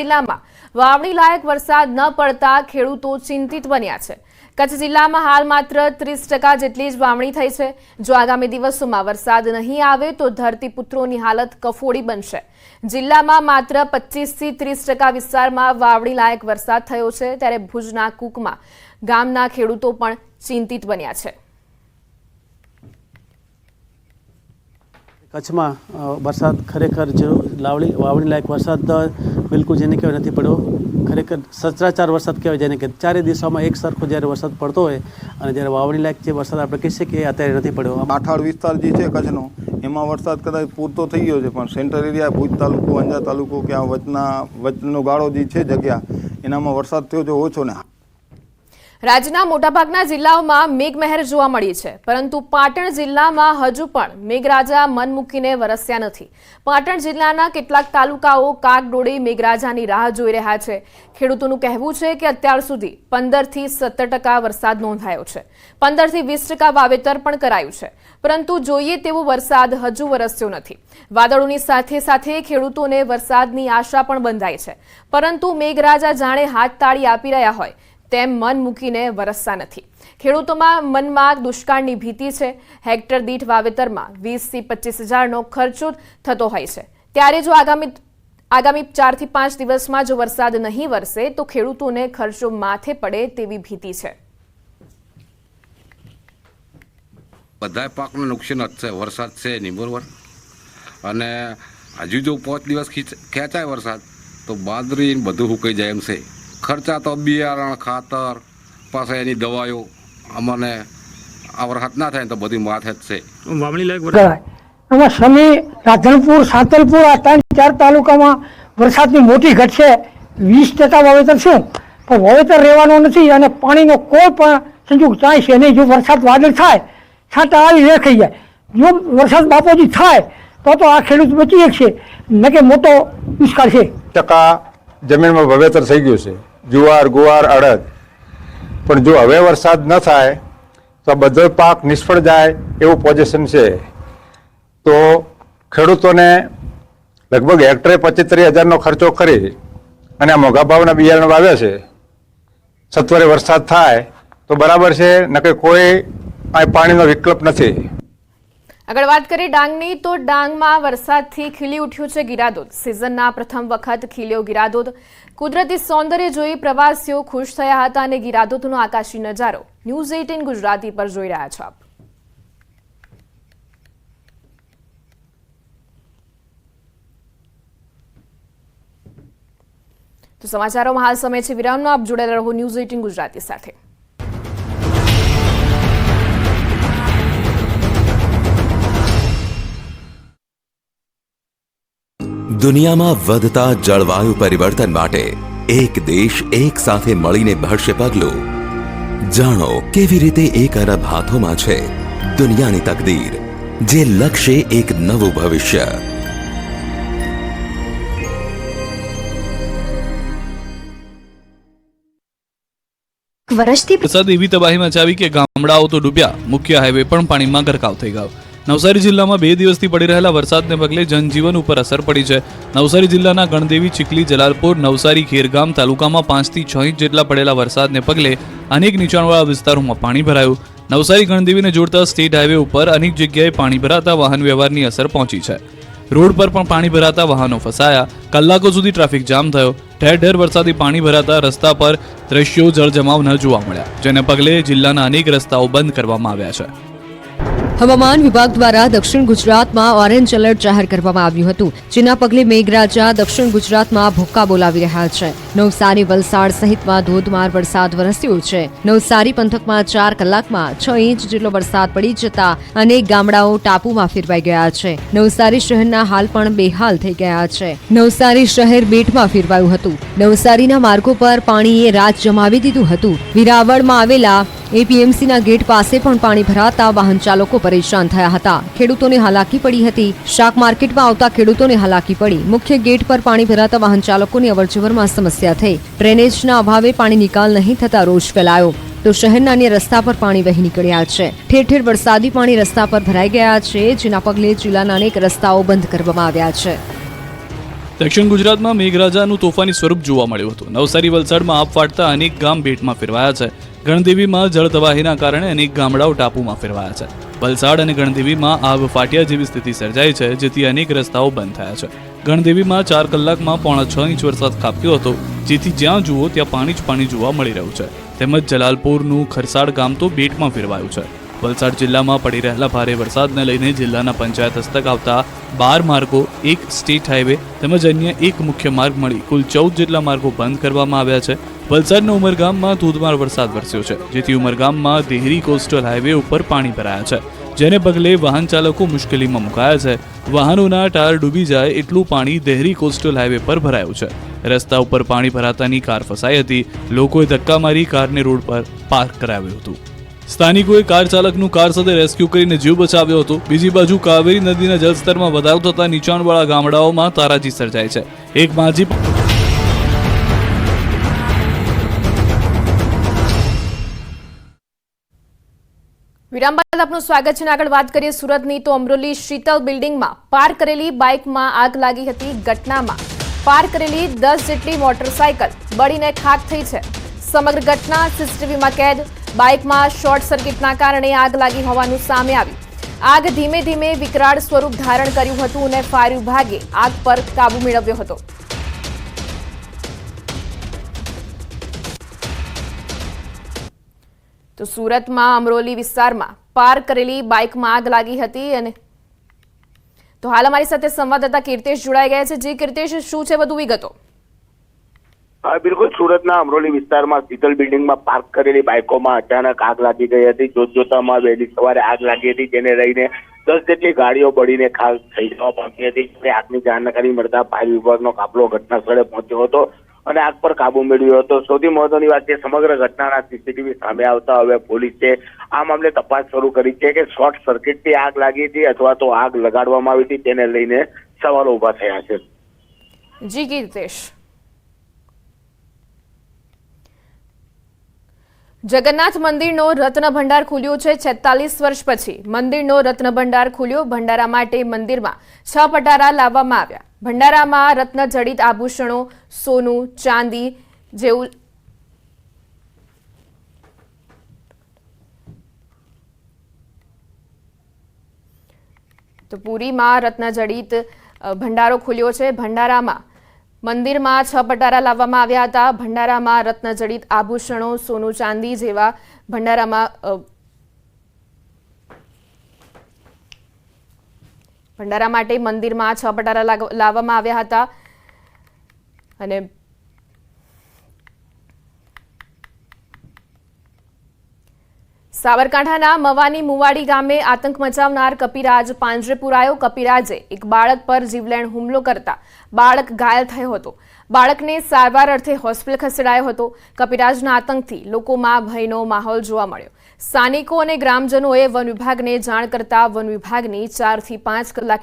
જિલ્લામાં વાવણી લાયક વરસાદ ન પડતા ખેડૂતો ચિંતિત બન્યા છે। કચ્છ જિલ્લામાં હાલ માત્ર 30% જેટલી જ વાવણી થઈ છે। જો આગામી દિવસોમાં વરસાદ નહીં આવે તો ધરતીપુત્રોની હાલત કફોડી બનશે। જિલ્લામાં માત્ર 25 થી 30% વિસ્તારમાં વાવણી લાયક વરસાદ થયો છે, ત્યારે ભુજના કુકમાં ગામના ખેડૂતો પણ ચિંતિત બન્યા છે। કચ્છમાં વરસાદ ખરેખર જો વાવણી લાયક વરસાદ બિલકુલ જેને કહેવાય નથી પડ્યો। ખરેખર સચરાચર વરસાદ કહેવાય, જેને કે ચારે દિશામાં એક સરખો જ્યારે વરસાદ પડતો હોય અને જ્યારે વાવણી લાયક જે વરસાદ આપણે કહી શકીએ અત્યારે નથી પડ્યો। માઠાળ વિસ્તાર જે છે કચ્છનો, એમાં વરસાદ કદાચ પૂરતો થઈ ગયો છે, પણ સેન્ટર એરિયા ભુજ તાલુકો, અંજાર તાલુકો કે આ વચનો ગાળો જે છે જગ્યા, એનામાં વરસાદ થયો છે ઓછો ને। રાજ્યના મોટાભાગના જિલ્લાઓમાં મેઘમહેર જોવા મળી છે, પરંતુ પાટણ જિલ્લામાં હજુ પણ મેઘરાજા મન મૂકીને વરસ્યા નથી। પાટણ જિલ્લાના કેટલાક તાલુકાઓ કાગડોળે મેઘરાજાની રાહ જોઈ રહ્યા છે। ખેડૂતોનું કહેવું છે કે અત્યાર સુધી 15 થી 17% વરસાદ નોંધાયો છે। 15 થી 20% વાવેતર પણ કરાયું છે, પરંતુ જોઈએ તેવો વરસાદ હજુ વરસ્યો નથી। વાદળોની સાથે સાથે ખેડૂતોને વરસાદની આશા પણ બંધાઈ છે, પરંતુ મેઘરાજા જાણે હાથ તાળી આપી રહ્યા હોય તેમ મન મૂકીને વરસતા નથી। ખેડૂતોમાં મનમાં દુષ્કાળની ભીતિ છે। હેક્ટર દીઠ વાવેતરમાં 20 થી 25 હજારનો ખર્ચો થતો હોય છે, ત્યારે જો આગામી 4 થી 5 દિવસમાં જો વરસાદ નહીં વરસે તો ખેડૂતોને ખર્ચો માથે પડે તેવી ભીતિ છે। બધા પાકને નુકસાન જ છે, વરસાદ છે નહીં બરોબર, અને હજુ જો 5 દિવસ ખેંચાય વરસાદ તો બાજરી બધું સુકાઈ જાય એમ છે। ખર્ચા તો બિયારણ, ખાતર, પાછા એની દવાઓ, અમને આ વરસાદ ના થાય તો બધી માથે જ છે। વાવણી લાયક આમાં સમી, રાધનપુર, સાંતલપુર આ 3-4 તાલુકામાં વરસાદની મોટી ઘટ છે। 20% વાવેતર છે, પણ વાવેતર રહેવાનો નથી અને પાણીનો કોઈ પણ સંજોગ ચાય છે નહીં। જો વરસાદ વાદળ થાય, છાંટા આવી રેખાઈ જાય, જો વરસાદ બાપોજી થાય તો આ ખેડૂત બચી શકશે, ન કે મોટો દુષ્કાળ છે। ટકા જમીનમાં વાવેતર થઈ ગયું છે, જુવાર, ગુવાર, અડદ, પણ જો હવે વરસાદ ન થાય તો બધો પાક નિષ્ફળ જાય એવું પોઝિશન છે। તો ખેડૂતોને લગભગ હેક્ટરે 75,000નો ખર્ચો કરી અને આ મોંઘા ભાવના બિયારણ વાવ્યા છે। સત્વરે વરસાદ થાય તો બરાબર છે, નકે કોઈ પાણીનો વિકલ્પ નથી। આગળ વાત કરીએ ડાંગની, તો ડાંગમાં વરસાદથી ખીલી ઉઠ્યું છે ગિરાદોદ। સિઝનના પ્રથમ વખત ખીલ્યો ગિરાદોદ। કુદરતી સૌંદર્ય જોઈ પ્રવાસીઓ ખુશ થયા હતા અને ગિરાદોદનો આકાશી નજારો ન્યૂઝ 18 ગુજરાતી પર જોઈ રહ્યા છો આપ। તો સમાચારોમાં હાલ સમય છે વિરામનો। આપ જોડાયેલા રહો ન્યૂઝ 18 ગુજરાતી સાથે। દુનિયામાં વધતા જળવાયુ પરિવર્તન માટે એક દેશ એક સાથે મળીને ભરશે પગલું। જાણો કેવી રીતે 1 અરબ હાથોમાં છે દુનિયાની તકદીર, જે લક્ષ્ય એક નવું ભવિષ્ય। વરસાદ એવી તબાહી મચાવી કે ગામડાઓ તો ડૂબ્યા, મુખ્ય હાઈવે પણ પાણીમાં ગરકાવ થઈ ગયો। નવસારી જિલ્લામાં 2 દિવસથી પડી રહેલા વરસાદને પગલે જનજીવન ઉપર અસર પડી છે। નવસારી જિલ્લાના ગણદેવી, ચીખલી, જલાલપુર, નવસારી, ખેરગામ તાલુકામાં 5 થી 6 ઇંચ જેટલા પડેલા વરસાદને પગલે અનેક નીચાણવાળા વિસ્તારોમાં પાણી ભરાયું। નવસારી ગણદેવીને જોડતા સ્ટેટ હાઈવે ઉપર અનેક જગ્યાએ પાણી ભરાતા વાહન વ્યવહારની અસર પહોંચી છે। રોડ પર પણ પાણી ભરાતા વાહનો ફસાયા, કલાકો સુધી ટ્રાફિક જામ થયો। ઠેર ઠેર વરસાદી પાણી ભરાતા રસ્તા પર દ્રશ્યો જળજમાવ ન જોવા મળ્યા, જેને પગલે જિલ્લાના અનેક રસ્તાઓ બંધ કરવામાં આવ્યા છે। હવામાન વિભાગ દ્વારા દક્ષિણ ગુજરાતમાં ઓરેન્જ એલર્ટ જાહેર કરવામાં આવ્યું હતું, જેના પગલે મેઘરાજા દક્ષિણ ગુજરાતમાં ભૂક્કા બોલાવી રહ્યા છે। નવસારી, વલસાડ સહિતમાં ધોધમાર વરસાદ વરસ્યો છે। નવસારી પંથકમાં 4 કલાકમાં 6 ઇંચ જેટલો વરસાદ પડી જતા અનેક ગામડાઓ ટાપુમાં ફેરવાઈ ગયા છે। નવસારી શહેરના હાલ પણ બેહાલ થઈ ગયા છે। નવસારી શહેર બેટમાં ફેરવાયું હતું। નવસારીના માર્ગો પર પાણીએ રાજ જમાવી દીધું હતું। વિરાવળમાં આવેલા એપીએમસીના ગેટ પાસે પણ પાણી ભરાતા વાહન ચાલકો પરેશાન થયા હતા। ખેડૂતોને હાલાકી પડી હતી। શાક માર્કેટમાં આવતા ખેડૂતોને હાલાકી પડી। મુખ્ય ગેટ પર પાણી ભરાતા વાહન ચાલકોની અવરજવરમાં સમસ્યા થઈ। ડ્રેનેજના અભાવે પાણી નિકાલ નહીં થતા રોષ ફેલાયો, તો શહેરના અન્ય રસ્તા પર પાણી વહી નીકળ્યા છે। ઠેર ઠેર વરસાદી પાણી રસ્તા પર ભરાઈ ગયા છે, જેના પગલે જિલ્લાના અનેક રસ્તાઓ બંધ કરવામાં આવ્યા છે। દક્ષિણ ગુજરાતમાં મેઘરાજાનું તોફાની સ્વરૂપ જોવા મળ્યું હતું. નવસારી વલસાડમાં આબ ફાટતા અનેક ગામ બેટમાં ફેરવાયા છે. ગણદેવીમાં જળતબાહીના કારણે અનેક ગામડાઓ ટાપુમાં ફેરવાયા છે. વલસાડ અને ગણદેવીમાં આબ ફાટ્યા જેવી સ્થિતિ સર્જાઈ છે, જેથી અનેક રસ્તાઓ બંધ થયા છે. ગણદેવીમાં 4 કલાકમાં 5.5 ઇંચ વરસાદ ખાબક્યો હતો, જેથી જ્યાં જુઓ ત્યાં પાણી જ પાણી જોવા મળી રહ્યું છે. તેમજ જલાલપુરનું ખરસાડ ગામ તો બેટમાં ફેરવાયું છે. વલસાડ જિલ્લામાં પડી રહેલા ભારે વરસાદને લઈને જિલ્લાના પંચાયત હસ્તક આવતા 12 માર્ગો, 1 સ્ટેટ હાઈવે તેમજ અન્ય 1 મુખ્ય માર્ગ મળી કુલ 14 જેટલા માર્ગો બંધ કરવામાં આવ્યા છે. વલસાડના ઉમરગામમાં ધોધમાર વરસાદ વરસ્યો છે, જેથી ઉમરગામમાં દેહરી કોસ્ટલ હાઈવે ઉપર પાણી ભરાયા છે, જેને પગલે વાહન ચાલકો મુશ્કેલીમાં મુકાયા છે. વાહનોના ટાયર ડૂબી જાય એટલું પાણી દેહરી કોસ્ટલ હાઈવે પર ભરાયું છે. રસ્તા ઉપર પાણી ભરાતાની કાર ફસાઈ હતી. લોકોએ ધક્કા મારી કારને રોડ પર પાર્ક કરાવ્યું હતું. સ્થાનિકોએ કાર ચાલકનું કાર સાથે રેસ્ક્યુ કરીને જીવ બચાવ્યો હતો. બીજી બાજુ કાવેરી નદીના જળસ્તરમાં વધારો થતા નીચાણવાળા ગામડાઓમાં તારાજી સર્જાય છે. એક માજી વિરામ બાદ આપનું સ્વાગત છે. આગળ વાત કરીએ સુરતની, તો અમરોલી શીતલ બિલ્ડિંગમાં પાર્ક કરેલી બાઇકમાં આગ લાગી હતી. ઘટનામાં પાર્ક કરેલી 10 જેટલી મોટરસાયકલ બળીને ખાખ થઈ છે. સમગ્ર ઘટના સીસીટીવીમાં કેદ. બાઇકમાં શોર્ટ સર્કિટના કારણે આગ લાગી હોવાનું સામે આવ્યું. આગ ધીમે ધીમે વિકરાળ સ્વરૂપ ધારણ કર્યું હતું અને ફાયર વિભાગે આગ પર કાબુ મેળવ્યો હતો. તો સુરતમાં અમરોલી વિસ્તારમાં પાર્ક કરેલી બાઇકમાં આગ લાગી હતી. અને તો હાલ અમારી સાથે સંવાદદાતા કીર્તેશ જોડાઈ ગયા છે. જી કીર્તેશ, શું છે વધુ વિગતો? હા, બિલકુલ. સુરતના અમરોલી વિસ્તારમાં શીતલ બિલ્ડિંગમાં પાર્ક કરેલી બાઇકોમાં અચાનક આગ લાગી ગઈ હતી. જોતજોતામાં વહેલી સવારે આગ લાગી હતી, જેને લઈને 10 જેટલી ગાડીઓ બળીને ખાખ થઈ જવા પામી હતી. આગની જાણકારી મળતા ફાયર વિભાગનો કાફલો ઘટના સ્થળે પહોંચ્યો હતો અને આગ પર કાબુ મેળવ્યો હતો. સૌથી મહત્વની વાત છે, સમગ્ર ઘટનાના સીસીટીવી સામે આવતા હવે પોલીસે આ મામલે તપાસ શરૂ કરી છે કે શોર્ટ સર્કિટથી આગ લાગી હતી અથવા તો આગ લગાડવામાં આવી હતી, તેને લઈને સવાલો ઉભા થયા છે. જી કીર્તેશ. જગન્નાથ મંદિરનો રત્ન ભંડાર ખુલ્યો છે. 46 વર્ષ પછી મંદિરનો રત્ન ભંડાર ખુલ્યો. ભંડારા માટે મંદિરમાં 6 પટારા લાવવામાં આવ્યા. ભંડારામાં રત્ન જડિત આભૂષણો, સોનું, ચાંદી જેવું તો પુરીમાં રત્ન જડિત ભંડારો ખુલ્યો છે. ભંડારામાં મંદિરમાં 6 પટારા લાવવામાં આવ્યા હતા. ભંડારામાં રત્ન જડિત આભૂષણો, સોનું, ચાંદી જેવા ભંડારા માટે મંદિરમાં 6 પટારા લાવવામાં આવ્યા હતા. અને સાબરકાંઠાના મવાની મુવાડી ગામે આતંક મચાવનાર કપિરાજ પાંજરે પુરાયો. કપિરાજે એક બાળક પર જીવલેણ હુમલો કરતા બાળક ઘાયલ થયો હતો. બાળકને સારવાર અર્થે હોસ્પિટલ ખસેડાયો હતો. કપિરાજના આતંકથી લોકોમાં ભયનો માહોલ જોવા મળ્યો. સ્થાનિકો અને ગ્રામજનોએ વન વિભાગને જાણ કરતા વન વિભાગની 4 થી 5 કલાક